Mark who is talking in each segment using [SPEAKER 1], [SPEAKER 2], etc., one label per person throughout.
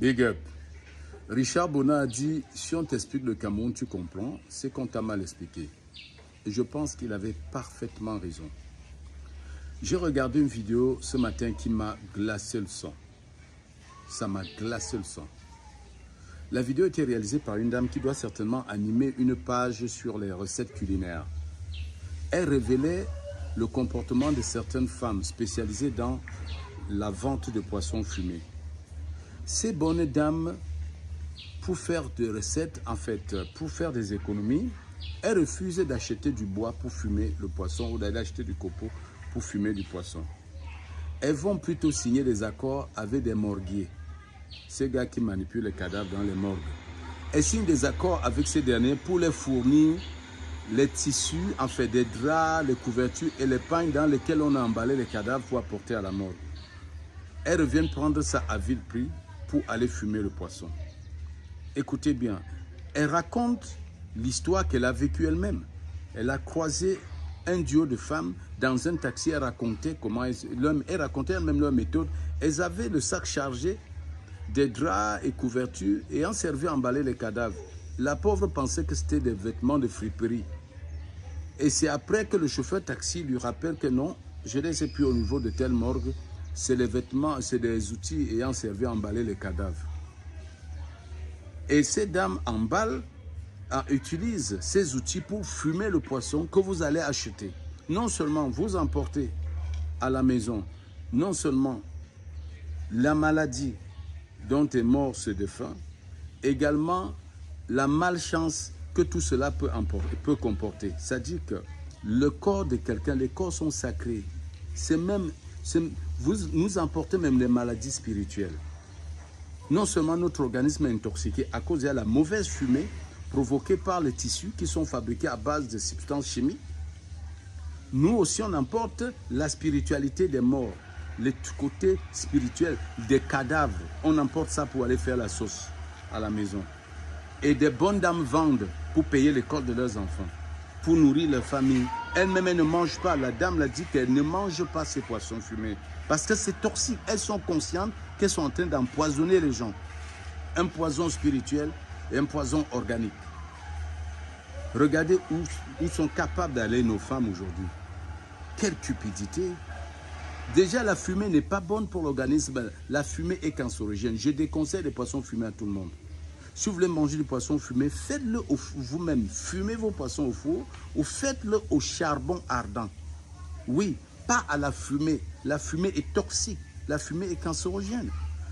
[SPEAKER 1] Big up. Richard Bona a dit, si on t'explique le Cameroun, tu comprends, c'est qu'on t'a mal expliqué. Et je pense qu'il avait parfaitement raison. J'ai regardé une vidéo ce matin qui m'a glacé le sang. Ça m'a glacé le sang. La vidéo a été réalisée par une dame qui doit certainement animer une page sur les recettes culinaires. Elle révélait le comportement de certaines femmes spécialisées dans la vente de poissons fumés. Ces bonnes dames, pour faire des recettes, en fait, pour faire des économies, elles refusent d'acheter du bois pour fumer le poisson ou d'aller acheter du copeau pour fumer du poisson. Elles vont plutôt signer des accords avec des morguiers, ces gars qui manipulent les cadavres dans les morgues. Elles signent des accords avec ces derniers pour les fournir les tissus, en fait des draps, les couvertures et les pagnes dans lesquels on a emballé les cadavres pour apporter à la morgue. Elles reviennent prendre ça à vil prix pour aller fumer le poisson. Écoutez bien, elle raconte l'histoire qu'elle a vécue elle-même. Elle a croisé un duo de femmes dans un taxi. Elle racontait comment elle racontait elle-même leur méthode. Elles avaient le sac chargé des draps et couvertures et en servaient à emballer les cadavres. La pauvre pensait que c'était des vêtements de friperie. Et c'est après que le chauffeur taxi lui rappelle que non, je ne les ai plus au niveau de telle morgue. C'est les vêtements, c'est des outils ayant servi à emballer les cadavres. Et ces dames utilisent ces outils pour fumer le poisson que vous allez acheter. Non seulement vous emportez à la maison, non seulement la maladie dont est mort ce défunt, également la malchance que tout cela peut comporter. C'est-à-dire que le corps de quelqu'un, les corps sont sacrés. Vous nous emportez même les maladies spirituelles. Non seulement notre organisme est intoxiqué à cause de la mauvaise fumée provoquée par les tissus qui sont fabriqués à base de substances chimiques, nous aussi on emporte la spiritualité des morts, le côté spirituel des cadavres. On emporte ça pour aller faire la sauce à la maison. Et des bonnes dames vendent pour payer l'école de leurs enfants, pour nourrir leur famille. Elles-mêmes, elles ne mangent pas. La dame l'a dit qu'elle ne mange pas ces poissons fumés parce que c'est toxique. Elles sont conscientes qu'elles sont en train d'empoisonner les gens. Un poison spirituel et un poison organique. Regardez où sont capables d'aller nos femmes aujourd'hui. Quelle cupidité! Déjà, la fumée n'est pas bonne pour l'organisme. La fumée est cancérogène. Je déconseille les poissons fumés à tout le monde. Si vous voulez manger du poisson fumé, faites-le vous-même. Fumez vos poissons au four ou faites-le au charbon ardent. Oui, pas à la fumée. La fumée est toxique. La fumée est cancérogène.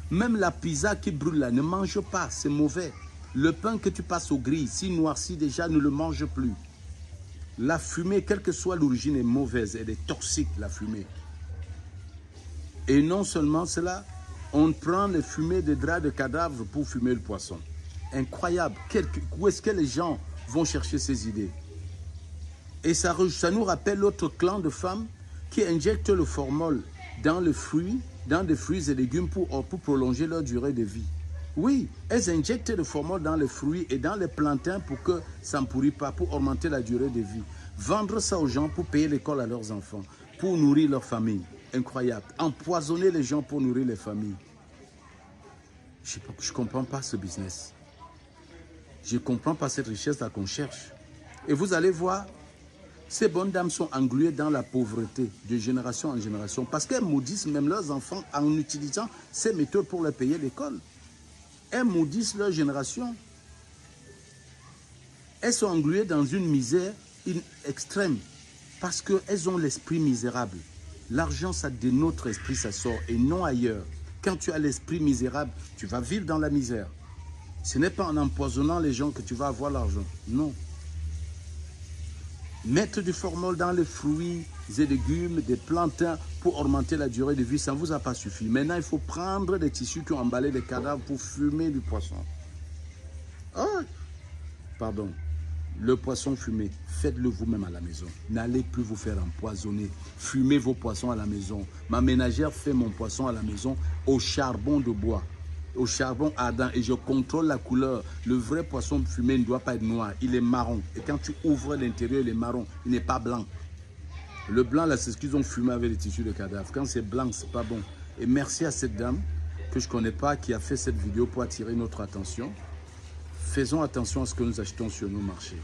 [SPEAKER 1] Même la pizza qui brûle là, ne mange pas, c'est mauvais. Le pain que tu passes au gris, si noirci déjà, ne le mange plus. La fumée, quelle que soit l'origine, est mauvaise. Elle est toxique, la fumée. Et non seulement cela, on prend les fumées de draps de cadavres pour fumer le poisson. Incroyable. Où est-ce que les gens vont chercher ces idées? Et ça nous rappelle l'autre clan de femmes qui injectent le formol dans des fruits et légumes pour prolonger leur durée de vie. Oui, elles injectent le formol dans les fruits et dans les plantains pour que ça ne pourrit pas, pour augmenter la durée de vie. Vendre ça aux gens pour payer l'école à leurs enfants, pour nourrir leur famille. Incroyable. Empoisonner les gens pour nourrir les familles. Je ne comprends pas ce business. Je ne comprends pas cette richesse-là qu'on cherche. Et vous allez voir, ces bonnes dames sont engluées dans la pauvreté de génération en génération parce qu'elles maudissent même leurs enfants en utilisant ces méthodes pour leur payer l'école. Elles maudissent leur génération. Elles sont engluées dans une misère extrême parce qu'elles ont l'esprit misérable. L'argent, ça de notre esprit, ça sort et non ailleurs. Quand tu as l'esprit misérable, tu vas vivre dans la misère. Ce n'est pas en empoisonnant les gens que tu vas avoir l'argent. Non. Mettre du formol dans les fruits et légumes, des plantains pour augmenter la durée de vie, ça ne vous a pas suffi. Maintenant, il faut prendre des tissus qui ont emballé les cadavres pour fumer du poisson. Oh, pardon. Le poisson fumé, faites-le vous-même à la maison. N'allez plus vous faire empoisonner. Fumez vos poissons à la maison. Ma ménagère fait mon poisson à la maison au charbon de bois, au charbon ardent et je contrôle la couleur. Le vrai poisson fumé ne doit pas être noir, il est marron. Et quand tu ouvres l'intérieur, il est marron, il n'est pas blanc. Le blanc, là, c'est ce qu'ils ont fumé avec les tissus de cadavres. Quand c'est blanc, c'est pas bon. Et merci à cette dame que je ne connais pas qui a fait cette vidéo pour attirer notre attention. Faisons attention à ce que nous achetons sur nos marchés.